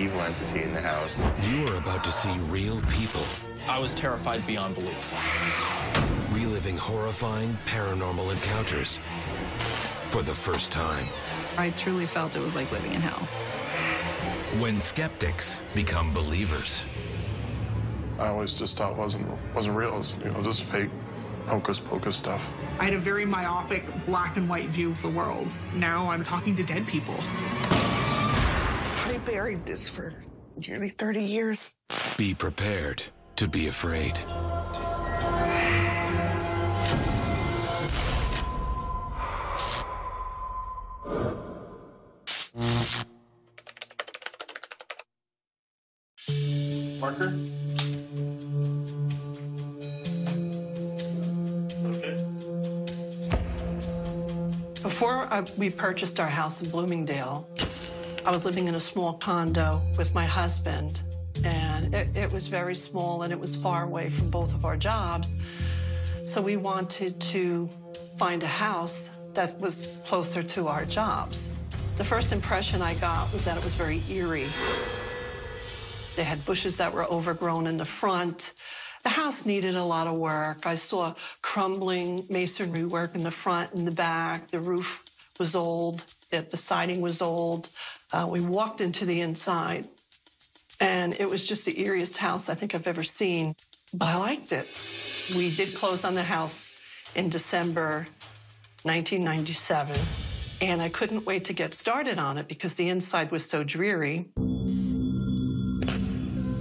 evil entity in the house. You are about to see real people. I was terrified beyond belief. Reliving horrifying paranormal encounters for the first time. I truly felt it was like living in hell. When skeptics become believers. I always just thought it wasn't real. It was, just fake hocus pocus stuff. I had a very myopic black and white view of the world. Now I'm talking to dead people. I buried this for nearly 30 years. Be prepared to be afraid. Marker? Okay. Before we purchased our house in Bloomingdale, I was living in a small condo with my husband, and it was very small and it was far away from both of our jobs. So we wanted to find a house that was closer to our jobs. The first impression I got was that it was very eerie. They had bushes that were overgrown in the front. The house needed a lot of work. I saw crumbling masonry work in the front and the back. The roof was old, the siding was old. We walked into the inside, and it was just the eeriest house I think I've ever seen, but I liked it. We did close on the house in December 1997, and I couldn't wait to get started on it because the inside was so dreary.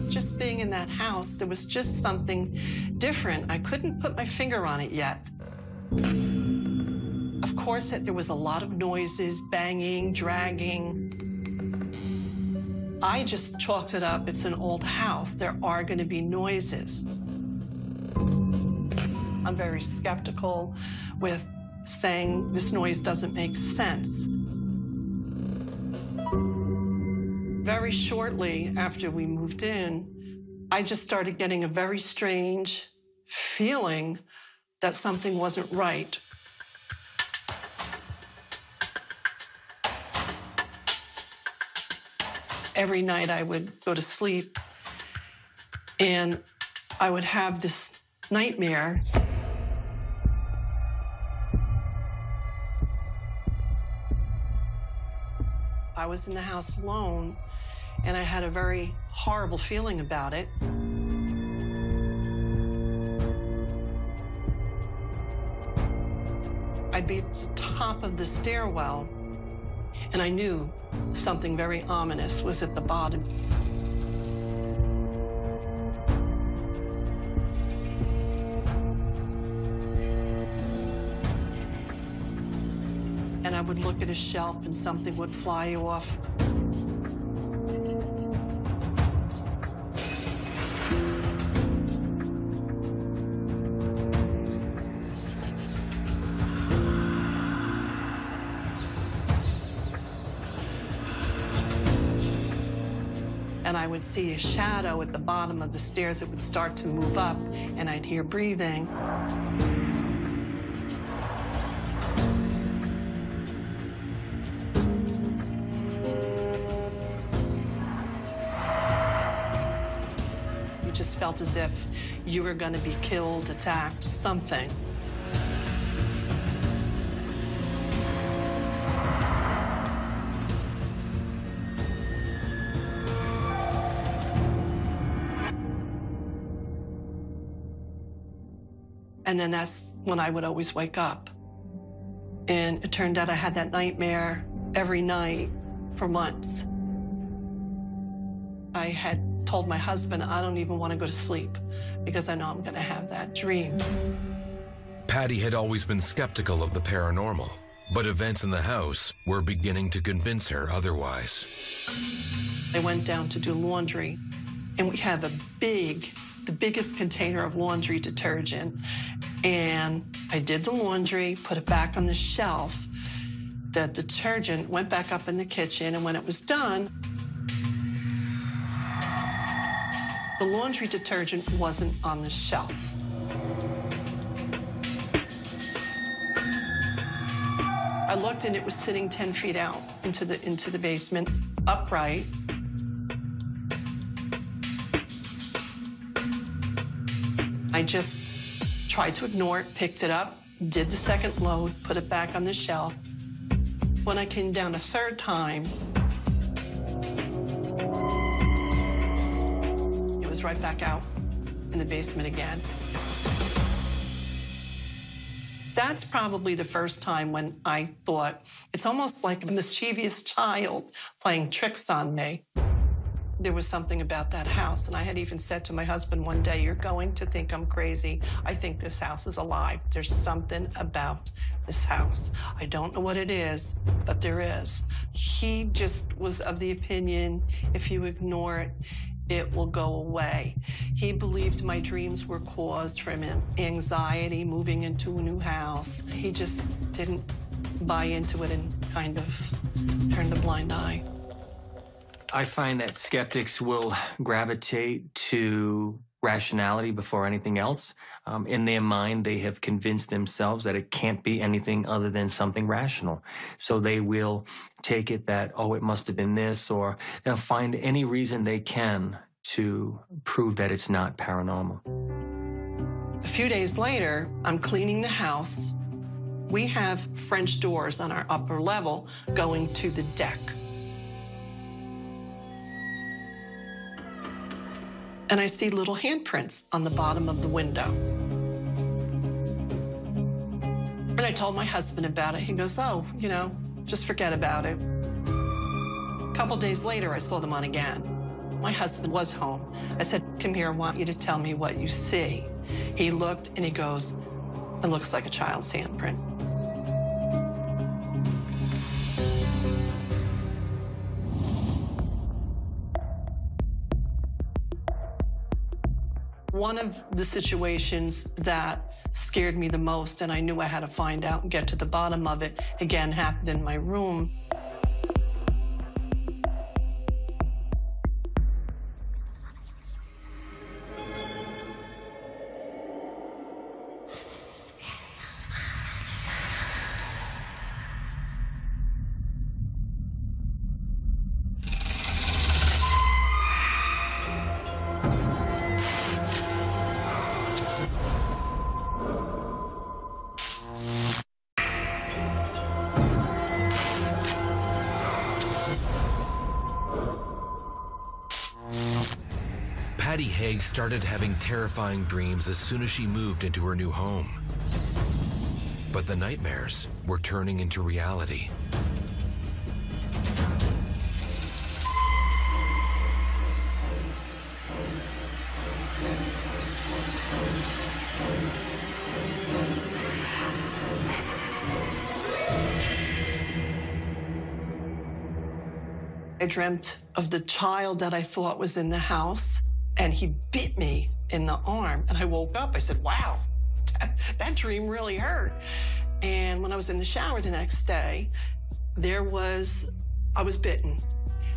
Just being in that house, there was just something different. I couldn't put my finger on it yet. Of course, there was a lot of noises, banging, dragging. I just chalked it up. It's an old house. There are going to be noises. I'm very skeptical with saying this noise doesn't make sense. Very shortly after we moved in, I just started getting a very strange feeling that something wasn't right. Every night I would go to sleep and I would have this nightmare. I was in the house alone, and I had a very horrible feeling about it. I'd be at the top of the stairwell, and I knew something very ominous was at the bottom. And I would look at a shelf and something would fly off. And I would see a shadow at the bottom of the stairs. It would start to move up, and I'd hear breathing. You just felt as if you were going to be killed, attacked, something. And then that's when I would always wake up. And it turned out I had that nightmare every night for months. I had told my husband, I don't even want to go to sleep because I know I'm going to have that dream. Patty had always been skeptical of the paranormal, but events in the house were beginning to convince her otherwise. I went down to do laundry, and we have the biggest container of laundry detergent. And I did the laundry, put it back on the shelf. The detergent went back up in the kitchen, and when it was done, the laundry detergent wasn't on the shelf. I looked, and it was sitting 10 feet out into the basement, upright. I just tried to ignore it, picked it up, did the second load, put it back on the shelf. When I came down a third time, it was right back out in the basement again. That's probably the first time when I thought, it's almost like a mischievous child playing tricks on me. There was something about that house, and I had even said to my husband one day, you're going to think I'm crazy. I think this house is alive. There's something about this house. I don't know what it is, but there is. He just was of the opinion, if you ignore it, it will go away. He believed my dreams were caused from anxiety, moving into a new house. He just didn't buy into it and kind of turned a blind eye. I find that skeptics will gravitate to rationality before anything else. In their mind, they have convinced themselves that it can't be anything other than something rational. So they will take it that, oh, it must have been this, or they'll find any reason they can to prove that it's not paranormal. A few days later, I'm cleaning the house. We have French doors on our upper level going to the deck. And I see little handprints on the bottom of the window. And I told my husband about it. He goes, oh, you know, just forget about it. A couple days later, I saw them on again. My husband was home. I said, come here, I want you to tell me what you see. He looked and he goes, it looks like a child's handprint. One of the situations that scared me the most, and I knew I had to find out and get to the bottom of it, again, happened in my room. Patty Haig started having terrifying dreams as soon as she moved into her new home. But the nightmares were turning into reality. I dreamt of the child that I thought was in the house, and he bit me in the arm. And I woke up, I said, wow, that dream really hurt. And when I was in the shower the next day, I was bitten.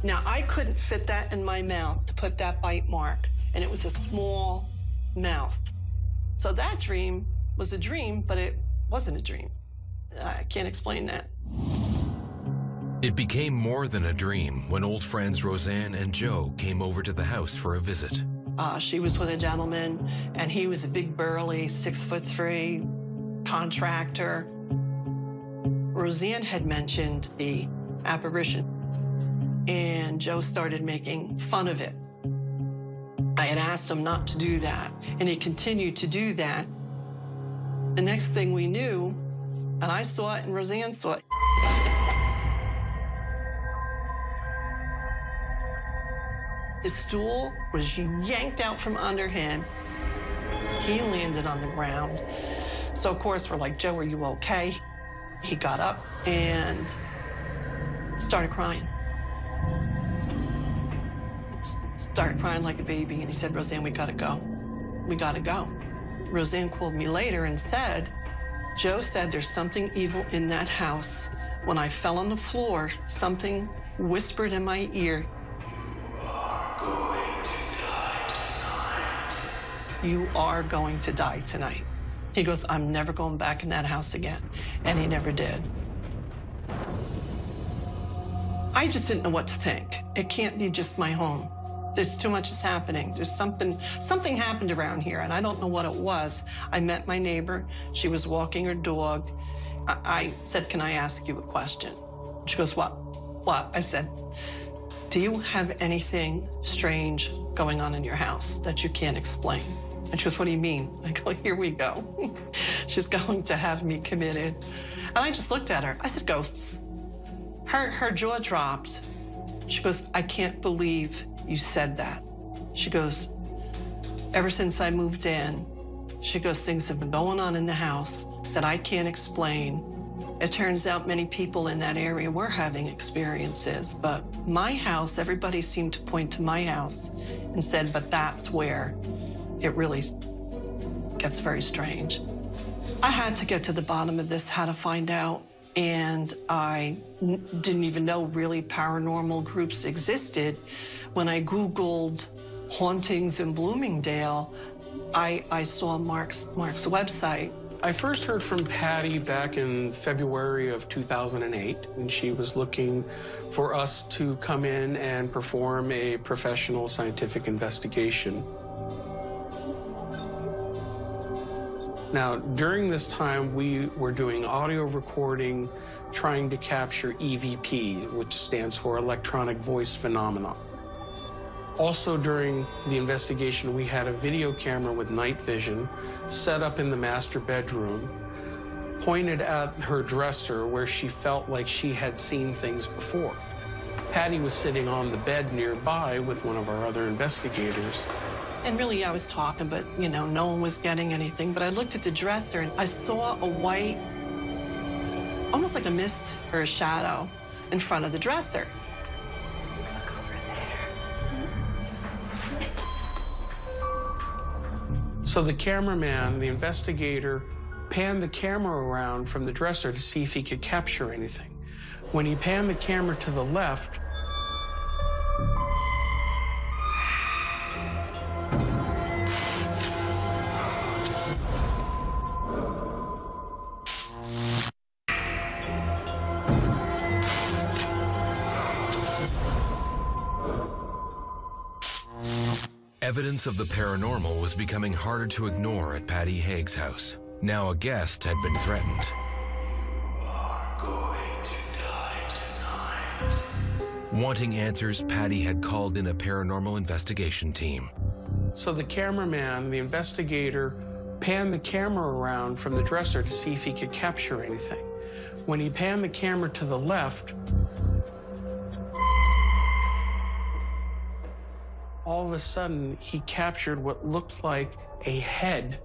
Now, I couldn't fit that in my mouth to put that bite mark, and it was a small mouth. So that dream was a dream, but it wasn't a dream. I can't explain that. It became more than a dream when old friends Roseanne and Joe came over to the house for a visit. She was with a gentleman, and he was a big, burly, 6'3" contractor. Roseanne had mentioned the apparition, and Joe started making fun of it. I had asked him not to do that, and he continued to do that. The next thing we knew, and I saw it and Roseanne saw it, his stool was yanked out from under him. He landed on the ground. So, of course, we're like, Joe, are you okay? He got up and started crying. Started crying like a baby, and he said, Roseanne, we gotta go. We gotta go. Roseanne called me later and said, Joe said there's something evil in that house. When I fell on the floor, something whispered in my ear, you are going to die tonight. He goes, I'm never going back in that house again. And he never did. I just didn't know what to think. It can't be just my home. There's too much is happening. There's something happened around here, and I don't know what it was. I met my neighbor. She was walking her dog. I said, can I ask you a question? She goes, what? What? I said, do you have anything strange going on in your house that you can't explain? And she goes, what do you mean? I go, here we go. She's going to have me committed. And I just looked at her. I said, ghosts. Her jaw dropped. She goes, I can't believe you said that. She goes, ever since I moved in, she goes, things have been going on in the house that I can't explain. It turns out many people in that area were having experiences, but my house, everybody seemed to point to my house and said, but that's where it really gets very strange. I had to get to the bottom of this, how to find out, and I didn't even know really paranormal groups existed. When I Googled hauntings in Bloomingdale, I saw Mark's website. I first heard from Patty back in February of 2008, and she was looking for us to come in and perform a professional scientific investigation. Now, during this time, we were doing audio recording, trying to capture EVP, which stands for Electronic Voice Phenomena. Also, during the investigation, we had a video camera with night vision set up in the master bedroom, pointed at her dresser where she felt like she had seen things before. Patty was sitting on the bed nearby with one of our other investigators. And really, I was talking, but, you know, no one was getting anything. But I looked at the dresser, and I saw a white, almost like a mist or a shadow in front of the dresser. Look over there. So the cameraman, the investigator, panned the camera around from the dresser to see if he could capture anything. When he panned the camera to the left, evidence of the paranormal was becoming harder to ignore at Patty Haig's house. Now a guest had been threatened. You are going to die tonight. Wanting answers, Patty had called in a paranormal investigation team. so the cameraman, the investigator, panned the camera around from the dresser to see if he could capture anything. When he panned the camera to the left, all of a sudden, he captured what looked like a head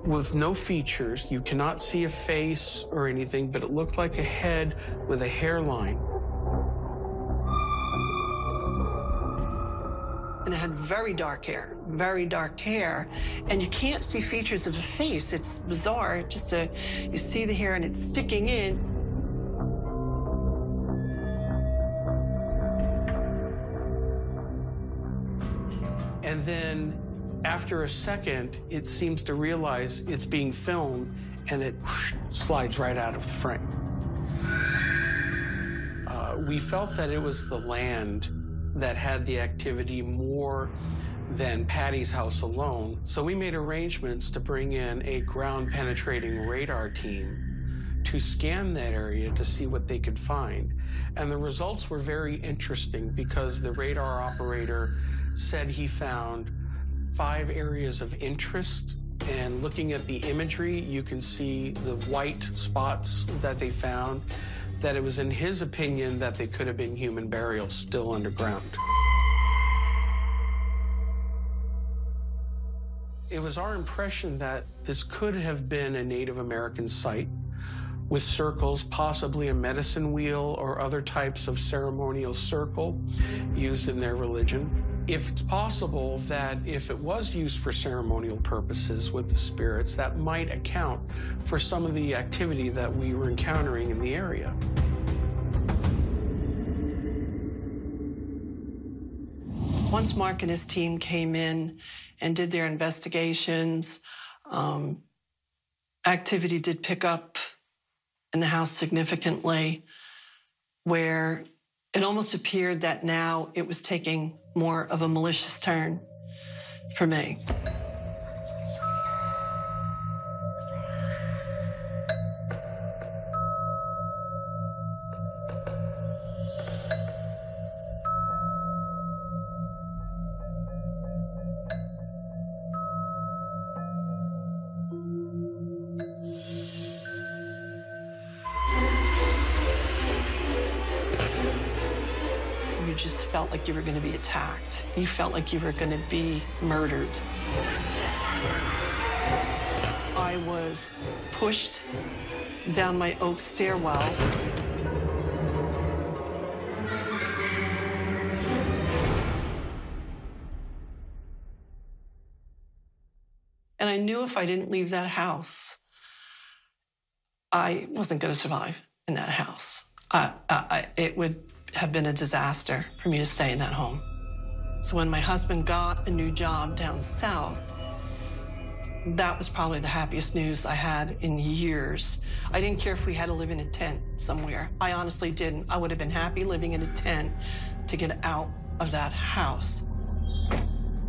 with no features. You cannot see a face or anything, but it looked like a head with a hairline. And it had very dark hair, and you can't see features of a face. It's bizarre. You see the hair and it's sticking in. And then after a second, it seems to realize it's being filmed, and it slides right out of the frame. We felt that it was the land that had the activity more than Patty's house alone. So we made arrangements to bring in a ground-penetrating radar team to scan that area to see what they could find. And the results were very interesting because the radar operator said he found 5 areas of interest. And looking at the imagery, you can see the white spots that they found, that it was in his opinion that they could have been human burials still underground. It was our impression that this could have been a Native American site with circles, possibly a medicine wheel or other types of ceremonial circle used in their religion. If it's possible that if it was used for ceremonial purposes with the spirits, that might account for some of the activity that we were encountering in the area. Once Mark and his team came in and did their investigations, activity did pick up in the house significantly, where It almost appeared that now it was taking more of a malicious turn for me. You just felt like you were going to be attacked. You felt like you were going to be murdered. I was pushed down my oak stairwell. And I knew if I didn't leave that house, I wasn't going to survive in that house. It would have been a disaster for me to stay in that home. So when my husband got a new job down south, that was probably the happiest news I had in years. I didn't care if we had to live in a tent somewhere. I honestly didn't. I would have been happy living in a tent to get out of that house.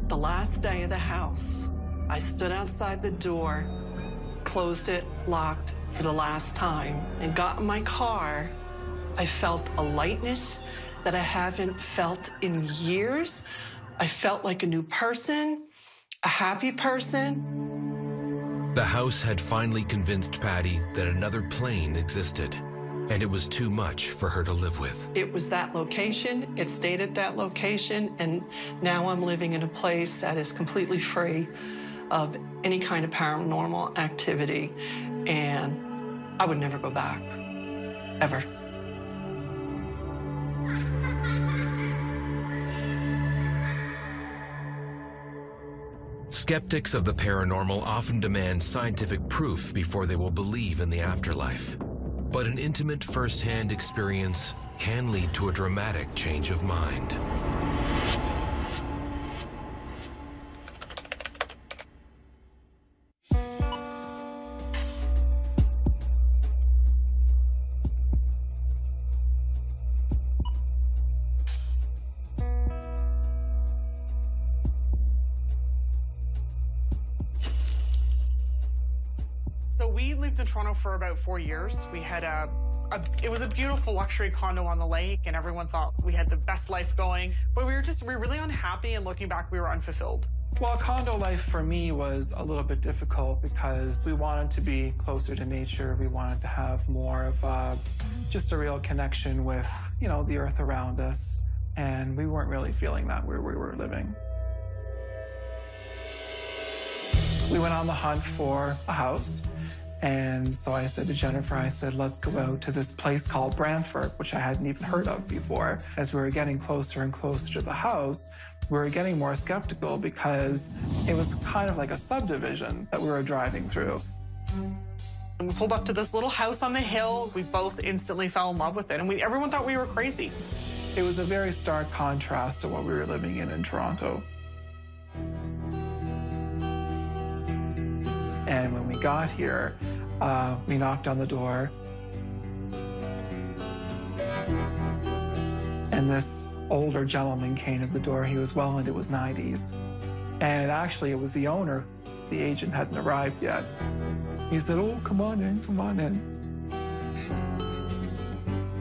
The last day of the house, I stood outside the door, closed it, locked for the last time, and got in my car. I felt a lightness that I haven't felt in years. I felt like a new person, a happy person. The house had finally convinced Patty that another plane existed, and it was too much for her to live with. It was that location, it stayed at that location, and now I'm living in a place that is completely free of any kind of paranormal activity, and I would never go back, ever. Skeptics of the paranormal often demand scientific proof before they will believe in the afterlife. But an intimate first-hand experience can lead to a dramatic change of mind. So we lived in Toronto for about 4 years. We had it was a beautiful luxury condo on the lake, and everyone thought we had the best life going. But we were really unhappy, and looking back, we were unfulfilled. Well, condo life for me was a little bit difficult because we wanted to be closer to nature. We wanted to have more of just a real connection with, the earth around us. And we weren't really feeling that where we were living. We went on the hunt for a house. And so I said to Jennifer, I said, let's go out to this place called Brantford, which I hadn't even heard of before. As we were getting closer and closer to the house, we were getting more skeptical because it was kind of like a subdivision that we were driving through. And we pulled up to this little house on the hill. We both instantly fell in love with it, and everyone thought we were crazy. It was a very stark contrast to what we were living in Toronto. And when we got here, we knocked on the door. And this older gentleman came to the door. He was well into his 90s. And actually, it was the owner. The agent hadn't arrived yet. He said, oh, come on in, come on in.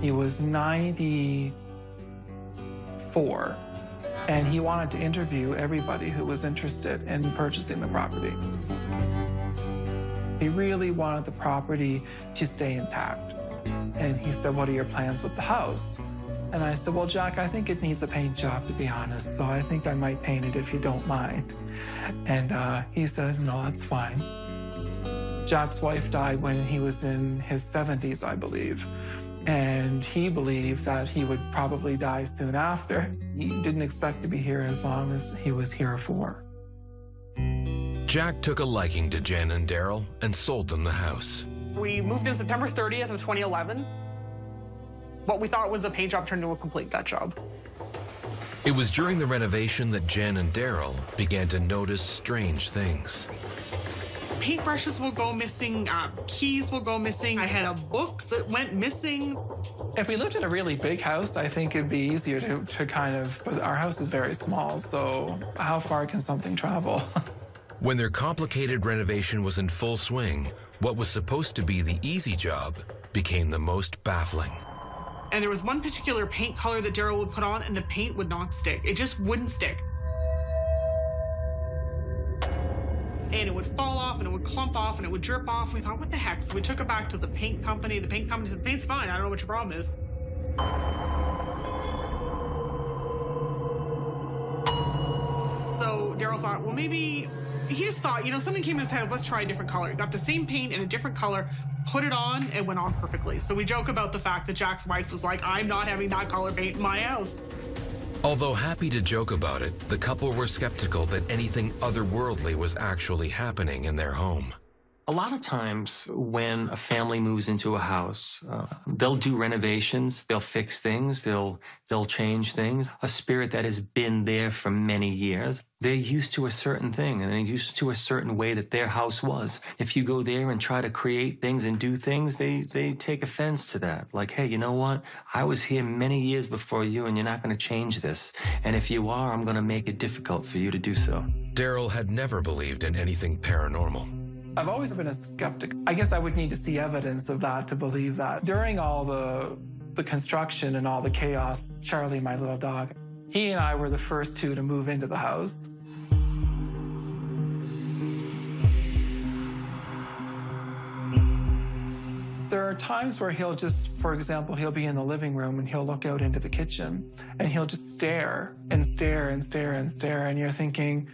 He was 94, and he wanted to interview everybody who was interested in purchasing the property. He really wanted the property to stay intact. And he said, what are your plans with the house? And I said, well, Jack, I think it needs a paint job, to be honest, so I think I might paint it if you don't mind. And he said, no, that's fine. Jack's wife died when he was in his 70s, I believe. And he believed that he would probably die soon after. He didn't expect to be here as long as he was here for. Jack took a liking to Jen and Daryl and sold them the house. We moved in September 30th of 2011. What we thought was a paint job turned into a complete gut job. It was during the renovation that Jen and Daryl began to notice strange things. Paintbrushes will go missing, keys will go missing. I had a book that went missing. If we lived in a really big house, I think it'd be easier to kind of, but our house is very small, so how far can something travel? When their complicated renovation was in full swing, what was supposed to be the easy job became the most baffling. And there was one particular paint color that Daryl would put on, and the paint would not stick. It just wouldn't stick. And it would fall off, and it would clump off, and it would drip off. We thought, what the heck? So we took it back to the paint company. The paint company said, paint's fine. I don't know what your problem is. So Daryl thought, well, maybe, he just thought, you know, something came in his head, let's try a different color. He got the same paint in a different color, put it on, and went on perfectly. So we joke about the fact that Jack's wife was like, I'm not having that color paint in my house. Although happy to joke about it, the couple were skeptical that anything otherworldly was actually happening in their home. A lot of times when a family moves into a house, they'll do renovations, they'll fix things, they'll change things. A spirit that has been there for many years, they're used to a certain thing and they're used to a certain way that their house was. If you go there and try to create things and do things, they take offense to that. Like, hey, you know what? I was here many years before you and you're not going to change this. And if you are, I'm going to make it difficult for you to do so. Daryl had never believed in anything paranormal. I've always been a skeptic. I guess I would need to see evidence of that to believe that. During all the construction and all the chaos, Charlie, my little dog, he and I were the first two to move into the house. There are times where he'll just, for example, he'll be in the living room and he'll look out into the kitchen and he'll just stare and stare and stare and stare, and you're thinking,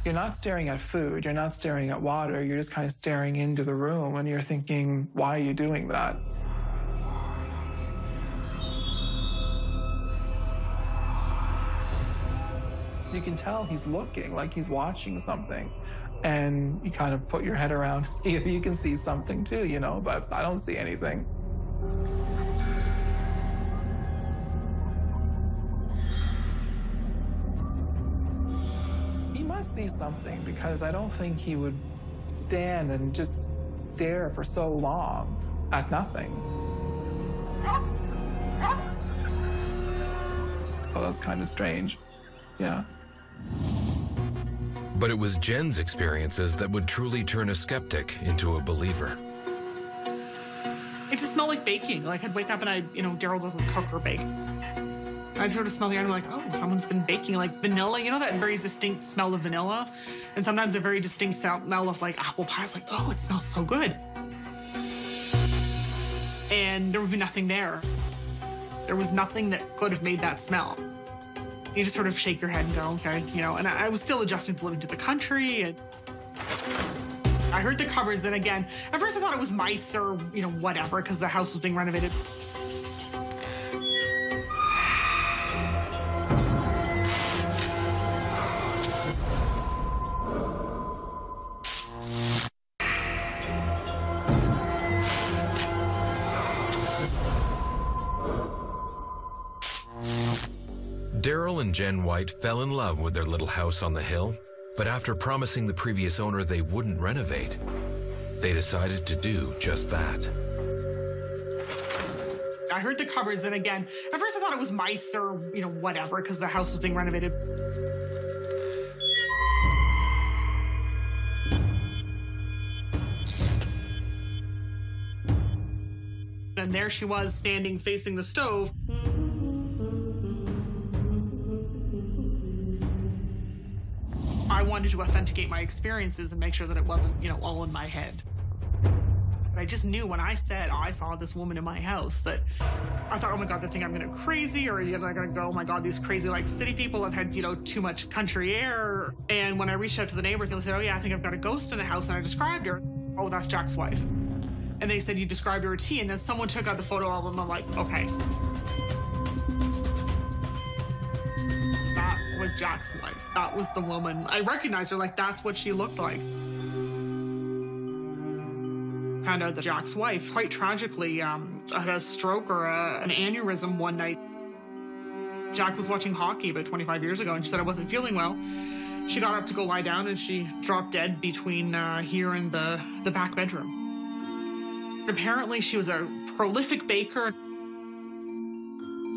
you're not staring at food, you're not staring at water, you're just kind of staring into the room, and you're thinking, why are you doing that? You can tell he's looking, like he's watching something, and you kind of put your head around to see if you can see something too, you know, but I don't see anything. See something, because I don't think he would stand and just stare for so long at nothing. So that's kind of strange. Yeah. But it was Jen's experiences that would truly turn a skeptic into a believer. It just smelled like baking. Like I'd wake up and Daryl doesn't cook or bake. I'd sort of smell the air and I'm like, oh, someone's been baking, like vanilla. You know that very distinct smell of vanilla? And sometimes a very distinct smell of like apple pie. I was like, oh, it smells so good. And there would be nothing there. There was nothing that could have made that smell. You just sort of shake your head and go, okay, you know, and I was still adjusting to living to the country. And I heard the cupboards, and again, at first I thought it was mice or, you know, whatever, because the house was being renovated. Daryl and Jen White fell in love with their little house on the hill, but after promising the previous owner they wouldn't renovate, they decided to do just that. I heard the cupboards, and again, at first I thought it was mice or, you know, whatever, because the house was being renovated. And there she was, standing facing the stove. I wanted to authenticate my experiences and make sure that it wasn't, you know, all in my head. But I just knew when I said, oh, I saw this woman in my house, that I thought, oh my God, they think I'm gonna crazy, or you know, they're gonna go, oh my God, these crazy like city people have had, you know, too much country air. And when I reached out to the neighbors, they said, oh yeah, I think I've got a ghost in the house, and I described her. Oh, that's Jack's wife. And they said, you described her a T, and then someone took out the photo album. I'm like, okay. That was Jack's wife. That was the woman. I recognized her, like, that's what she looked like. Found out that Jack's wife, quite tragically, had a stroke or an aneurysm one night. Jack was watching hockey about 25 years ago, and she said, I wasn't feeling well. She got up to go lie down, and she dropped dead between here and the back bedroom. Apparently, she was a prolific baker.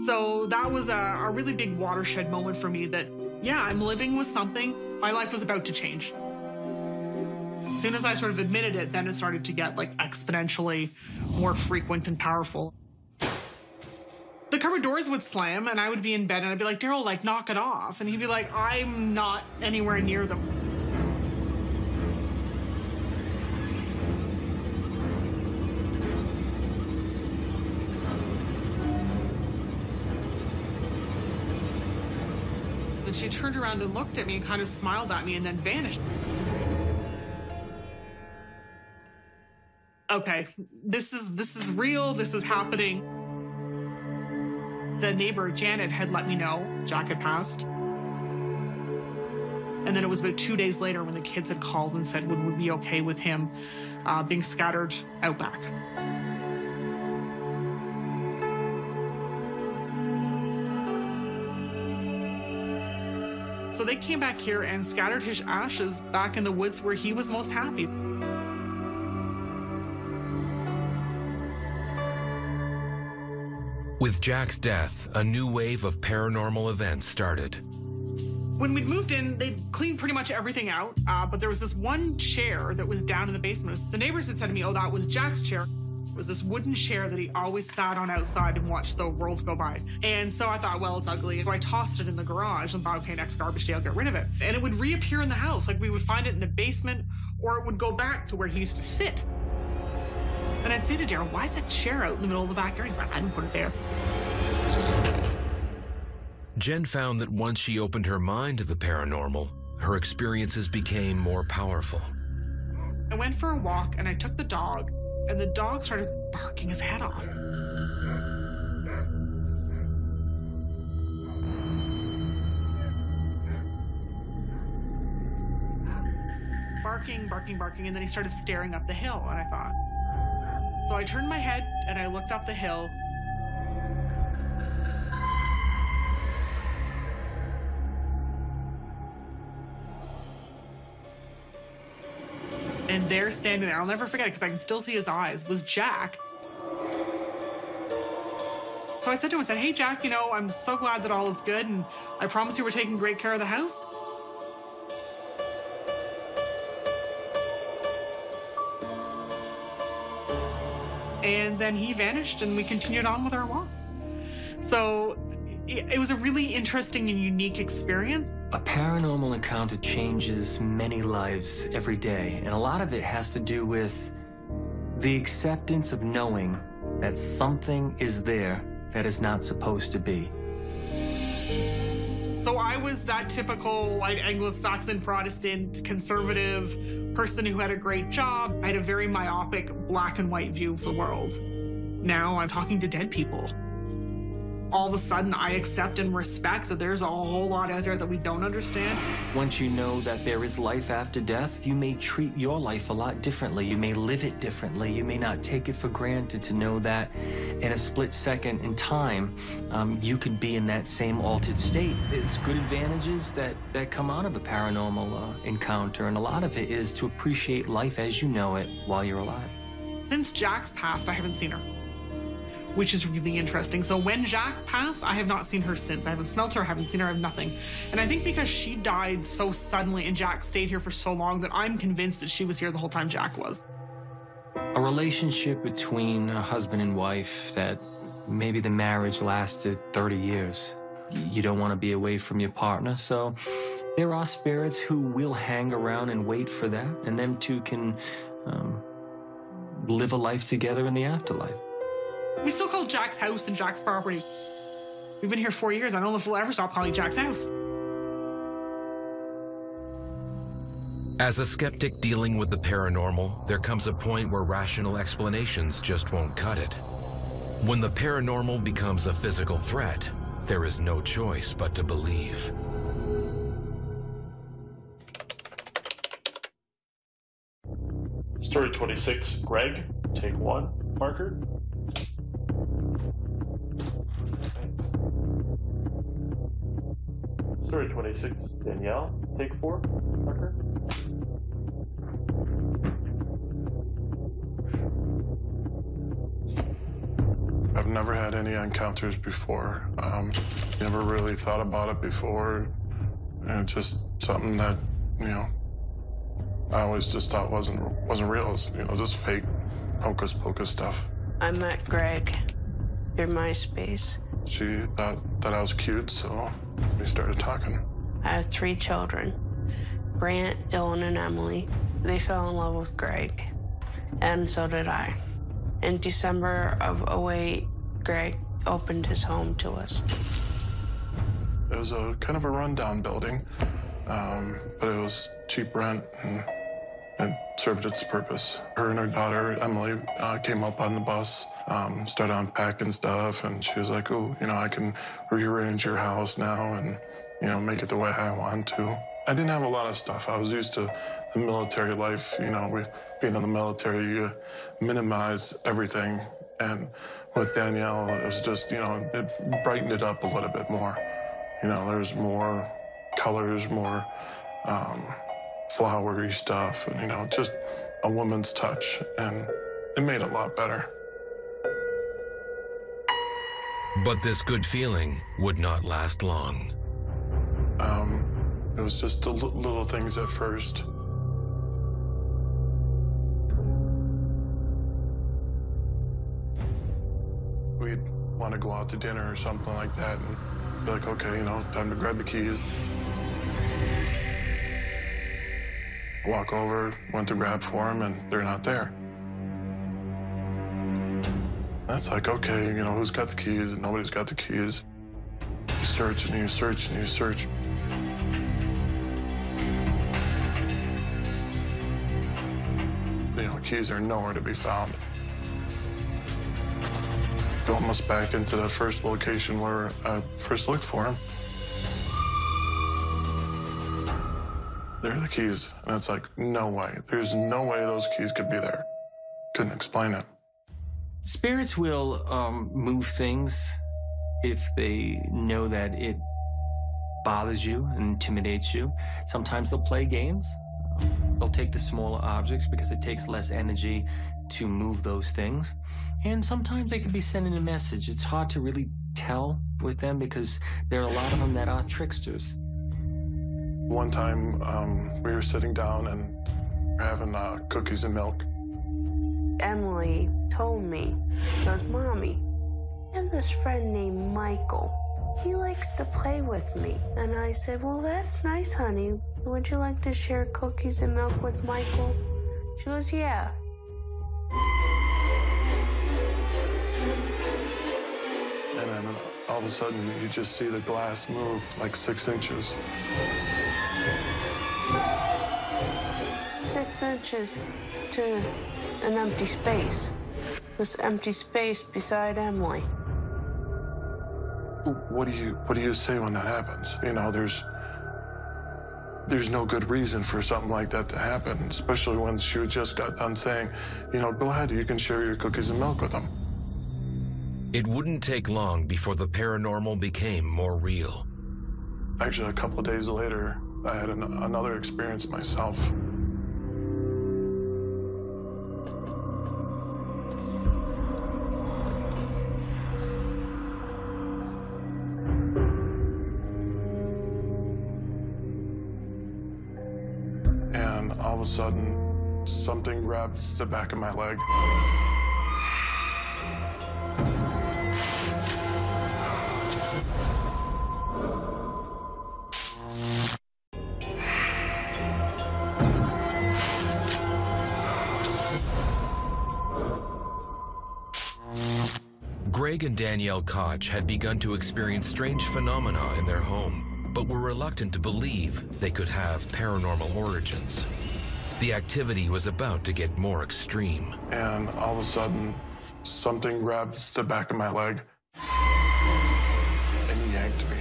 So that was a really big watershed moment for me that, yeah, I'm living with something. My life was about to change. As soon as I sort of admitted it, then it started to get like exponentially more frequent and powerful. The cupboard doors would slam and I would be in bed and I'd be like, Daryl, like, knock it off. And he'd be like, I'm not anywhere near them. And she turned around and looked at me and kind of smiled at me and then vanished. Okay, this is real, this is happening. The neighbor, Janet, had let me know Jack had passed. And then it was about 2 days later when the kids had called and said would we be okay with him being scattered out back. So they came back here and scattered his ashes back in the woods where he was most happy. With Jack's death, a new wave of paranormal events started. When we'd moved in, they'd cleaned pretty much everything out, but there was this one chair that was down in the basement. The neighbors had said to me, oh, that was Jack's chair. It was this wooden chair that he always sat on outside and watched the world go by. And so I thought, well, it's ugly. So I tossed it in the garage and thought, okay, next garbage day, I'll get rid of it. And it would reappear in the house. Like we would find it in the basement or it would go back to where he used to sit. And I'd say to Daryl, why is that chair out in the middle of the backyard? He's like, I didn't put it there. Jen found that once she opened her mind to the paranormal, her experiences became more powerful. I went for a walk and I took the dog, and the dog started barking his head off. Barking, barking, barking, and then he started staring up the hill, and I thought. So I turned my head and I looked up the hill. And there, standing there, I'll never forget it because I can still see his eyes, was Jack. So I said to him, I said, hey, Jack, you know, I'm so glad that all is good, and I promise you we're taking great care of the house. And then he vanished and we continued on with our walk. So it was a really interesting and unique experience. A paranormal encounter changes many lives every day, and a lot of it has to do with the acceptance of knowing that something is there that is not supposed to be. So I was that typical white Anglo-Saxon Protestant conservative person who had a great job. I had a very myopic black and white view of the world. Now I'm talking to dead people. All of a sudden, I accept and respect that there's a whole lot out there that we don't understand. Once you know that there is life after death, you may treat your life a lot differently. You may live it differently. You may not take it for granted to know that in a split second in time, you could be in that same altered state. There's good advantages that come out of a paranormal encounter, and a lot of it is to appreciate life as you know it while you're alive. Since Jack's passed, I haven't seen her, which is really interesting. So when Jack passed, I have not seen her since. I haven't smelt her, I haven't seen her, I have nothing. And I think because she died so suddenly and Jack stayed here for so long that I'm convinced that she was here the whole time Jack was. A relationship between a husband and wife that maybe the marriage lasted 30 years. You don't want to be away from your partner, so there are spirits who will hang around and wait for that, and them two can live a life together in the afterlife. We still call Jack's house and Jack's property. We've been here 4 years. I don't know if we'll ever stop calling Jack's house. As a skeptic dealing with the paranormal, there comes a point where rational explanations just won't cut it. When the paranormal becomes a physical threat, there is no choice but to believe. Story 26, Greg, take one, Parker. Story 26, Danielle, take 4, Parker. I've never had any encounters before. Never really thought about it before. And it's just something that, you know, I always just thought wasn't real. It's, you know, just fake hocus pocus stuff. I met Greg through MySpace. She thought that I was cute, so we started talking. I have 3 children, Grant, Dylan, and Emily. They fell in love with Greg, and so did I. In December of '08, Greg opened his home to us. It was a kind of a rundown building, but it was cheap rent and it served its purpose. Her and her daughter, Emily, came up on the bus, started unpacking stuff, and she was like, oh, you know, I can rearrange your house now and, you know, make it the way I want to. I didn't have a lot of stuff. I was used to the military life. You know, being in the military, you minimize everything. And with Danielle, it was just, you know, it brightened it up a little bit more. You know, there's more colors, more flowery stuff, and, you know, just a woman's touch. And it made it a lot better. But this good feeling would not last long. It was just the little things at first. We'd want to go out to dinner or something like that and be like, okay, you know, time to grab the keys. Walk over, went to grab for them, and they're not there. That's like, okay, you know, who's got the keys? And nobody's got the keys. You search and you search and you search. You know, keys are nowhere to be found. Go almost back into the first location where I first looked for him. There are the keys, and it's like, no way. There's no way those keys could be there. Couldn't explain it. Spirits will move things if they know that it bothers you and intimidates you. Sometimes they'll play games. They'll take the smaller objects because it takes less energy to move those things. And sometimes they could be sending a message. It's hard to really tell with them because there are a lot of them that are tricksters. One time, we were sitting down and having cookies and milk. Emily told me, she goes, Mommy, I have this friend named Michael. He likes to play with me. And I said, well, that's nice, honey. Would you like to share cookies and milk with Michael? She goes, yeah. And then all of a sudden, you just see the glass move like 6 inches. 6 inches to an empty space. This empty space beside Emily. What do you say when that happens? You know, there's no good reason for something like that to happen, especially when she just got done saying, you know, go ahead, you can share your cookies and milk with them. It wouldn't take long before the paranormal became more real. Actually, a couple of days later, I had another experience myself. And all of a sudden, something grabbed the back of my leg. Greg and Danielle Koch had begun to experience strange phenomena in their home, but were reluctant to believe they could have paranormal origins. The activity was about to get more extreme. And all of a sudden, something grabbed the back of my leg and yanked me.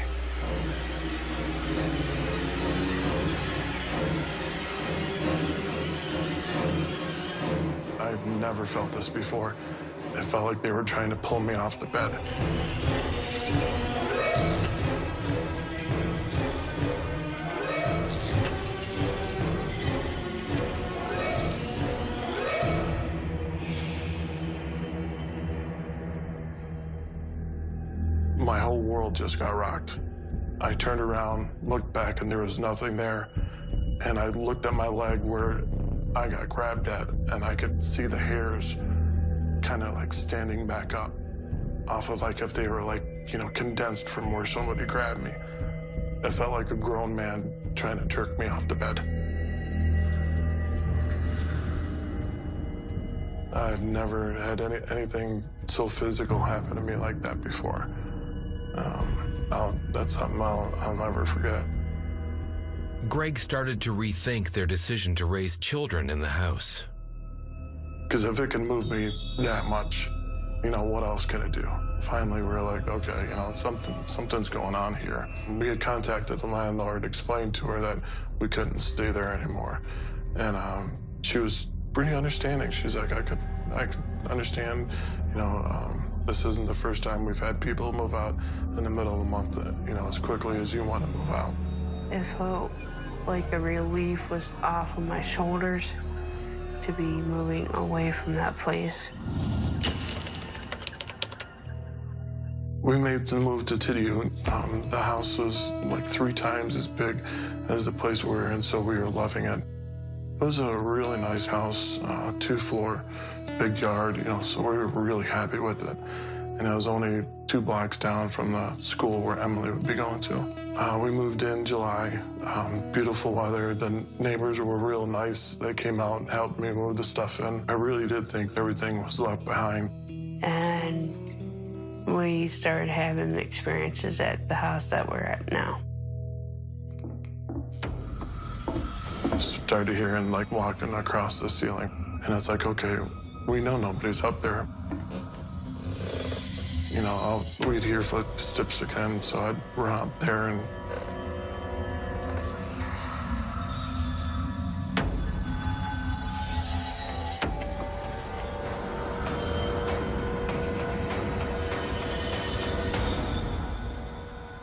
I've never felt this before. It felt like they were trying to pull me off the bed. just got rocked. I turned around, looked back, and there was nothing there. And I looked at my leg where I got grabbed at, and I could see the hairs kind of like standing back up off of like if they were like, you know, condensed from where somebody grabbed me. It felt like a grown man trying to jerk me off the bed. I've never had anything so physical happen to me like that before. That's something I'll never forget. Greg started to rethink their decision to raise children in the house. Because if it can move me that much, you know, what else can it do? Finally, we were like, okay, you know, something's going on here. We had contacted the landlord, explained to her that we couldn't stay there anymore. And she was pretty understanding. She's like, I could understand, you know, this isn't the first time we've had people move out in the middle of the month, you know, as quickly as you want to move out. It felt like a relief was off of my shoulders to be moving away from that place. We made the move to Tidiu. The house was like 3 times as big as the place we were in, so we were loving it. It was a really nice house, 2-floor, big yard, you know, so we were really happy with it. And it was only 2 blocks down from the school where Emily would be going to. We moved in July, beautiful weather. The neighbors were real nice. They came out and helped me move the stuff in. I really did think everything was left behind. And we started having experiences at the house that we're at now. Started hearing like walking across the ceiling. And it's like, okay, we know nobody's up there. You know, we'd hear footsteps again, so I'd run up there and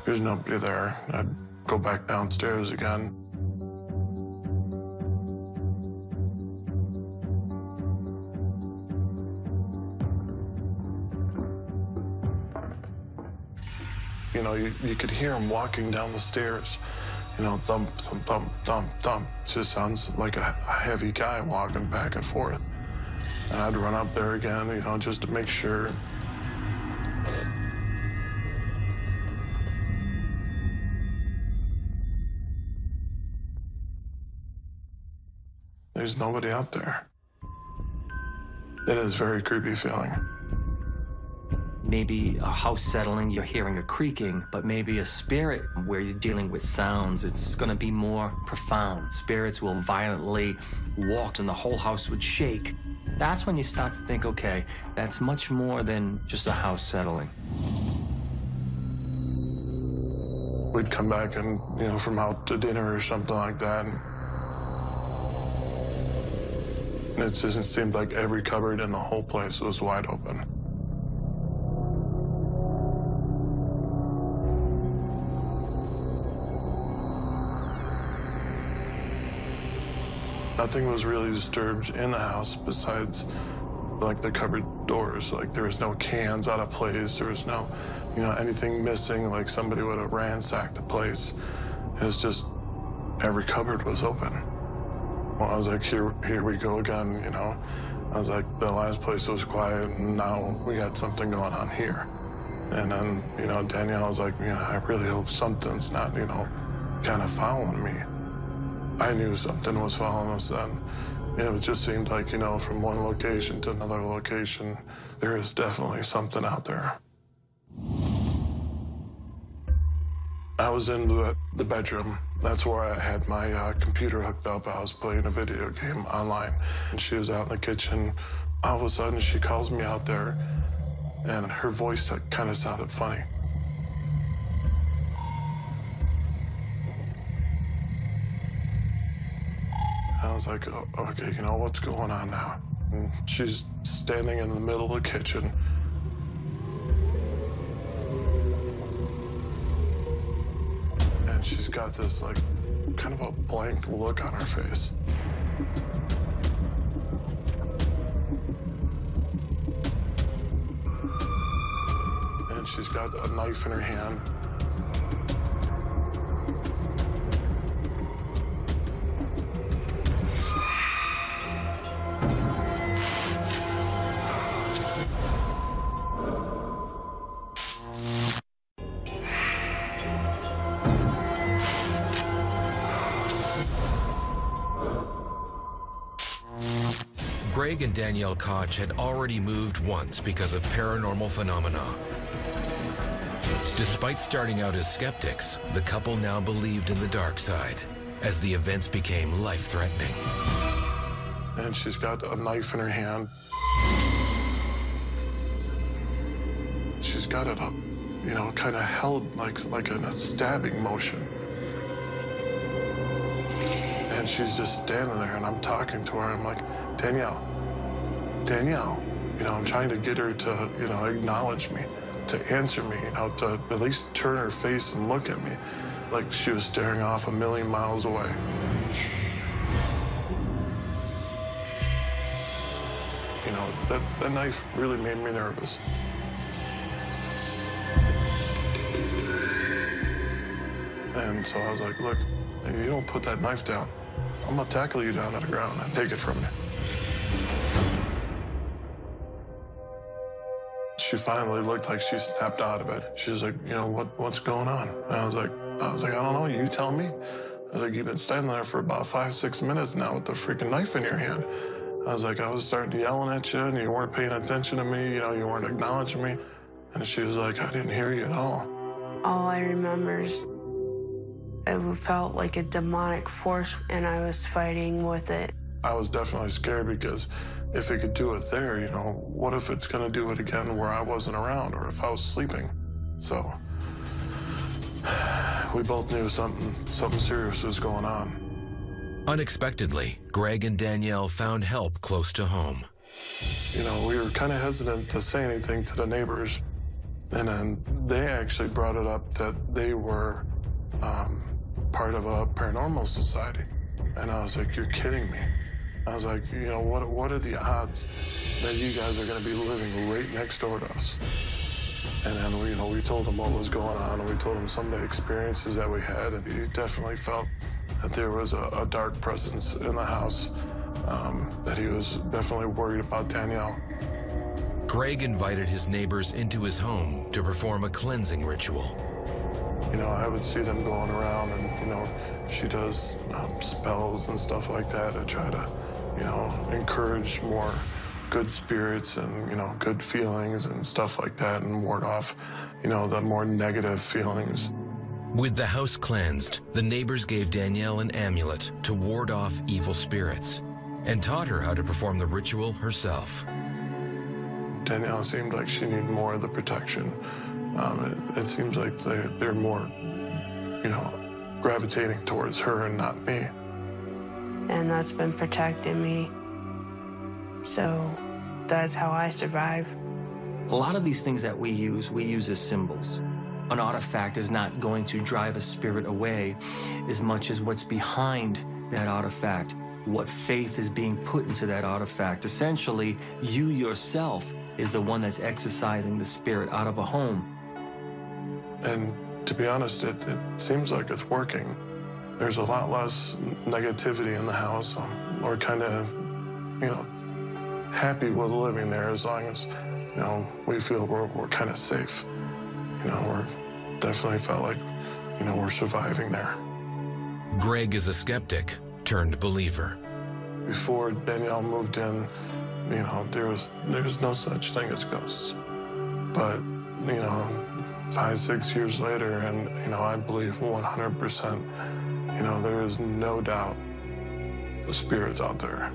there's nobody there. I'd go back downstairs again. You know, you could hear him walking down the stairs. You know, thump, thump, thump, thump, thump. It just sounds like a heavy guy walking back and forth. And I'd run up there again, you know, just to make sure. There's nobody up there. It is a very creepy feeling. Maybe a house settling, you're hearing a creaking, but maybe a spirit where you're dealing with sounds, it's gonna be more profound. Spirits will violently walk and the whole house would shake. That's when you start to think, okay, that's much more than just a house settling. We'd come back and, you know, from out to dinner or something like that. And it just seemed like every cupboard in the whole place was wide open. Nothing was really disturbed in the house besides, like, the cupboard doors. Like, there was no cans out of place. There was no, you know, anything missing, like somebody would have ransacked the place. It was just, every cupboard was open. Well, I was like, here we go again, you know. I was like, the last place was quiet, and now we got something going on here. And then, you know, Danielle was like, you know, I really hope something's not, you know, kind of following me. I knew something was following us then. It just seemed like, you know, from one location to another location, there is definitely something out there. I was in the bedroom. That's where I had my computer hooked up. I was playing a video game online. And she was out in the kitchen. All of a sudden, she calls me out there, and her voice kind of sounded funny. I was like, oh, okay, you know, what's going on now? And she's standing in the middle of the kitchen. And she's got this, like, kind of a blank look on her face. And she's got a knife in her hand. Greg and Danielle Koch had already moved once because of paranormal phenomena. Despite starting out as skeptics, the couple now believed in the dark side as the events became life-threatening. And she's got a knife in her hand. She's got it up, you know, kind of held like in a stabbing motion. And she's just standing there, and I'm talking to her. I'm like, Danielle, you know, I'm trying to get her to, you know, acknowledge me, to answer me, you know, to at least turn her face and look at me like she was staring off a million miles away. You know, that knife really made me nervous. And so I was like, look, if you don't put that knife down, I'm gonna tackle you down to the ground and take it from you. She finally looked like she snapped out of it. She was like, you know, what's going on? And I was like, I don't know, you tell me. I was like, you've been standing there for about 5-6 minutes now with the freaking knife in your hand. I was like, I was starting yelling at you and you weren't paying attention to me, you know, you weren't acknowledging me. And she was like, I didn't hear you at all. All I remember is it felt like a demonic force, and I was fighting with it. I was definitely scared because if it could do it there, you know, what if it's gonna do it again where I wasn't around or if I was sleeping? So we both knew something serious was going on. Unexpectedly, Greg and Danielle found help close to home. You know, we were kind of hesitant to say anything to the neighbors. And then they actually brought it up that they were part of a paranormal society. And I was like, you're kidding me. I was like, you know, what are the odds that you guys are going to be living right next door to us? And then, you know, we told him what was going on, and we told him some of the experiences that we had, and he definitely felt that there was a dark presence in the house, that he was definitely worried about Danielle. Greg invited his neighbors into his home to perform a cleansing ritual. You know, I would see them going around, and, you know, she does spells and stuff like that to try to, you know, encourage more good spirits and, you know, good feelings and stuff like that, and ward off, you know, the more negative feelings. With the house cleansed, the neighbors gave Danielle an amulet to ward off evil spirits and taught her how to perform the ritual herself. Danielle seemed like she needed more of the protection. It seems like they're more, you know, gravitating towards her and not me. And that's been protecting me. So that's how I survive. A lot of these things that we use as symbols. An artifact is not going to drive a spirit away as much as what's behind that artifact, what faith is being put into that artifact. Essentially, you yourself is the one that's exorcising the spirit out of a home. And to be honest, it seems like it's working. There's a lot less negativity in the house. We're kind of, you know, happy with living there as long as, you know, we feel we're kind of safe. You know, we're definitely felt like, you know, we're surviving there. Greg is a skeptic turned believer. Before Danielle moved in, you know, there's no such thing as ghosts. But, you know, 5-6 years later, and, you know, I believe 100%, you know, there is no doubt the spirit's out there.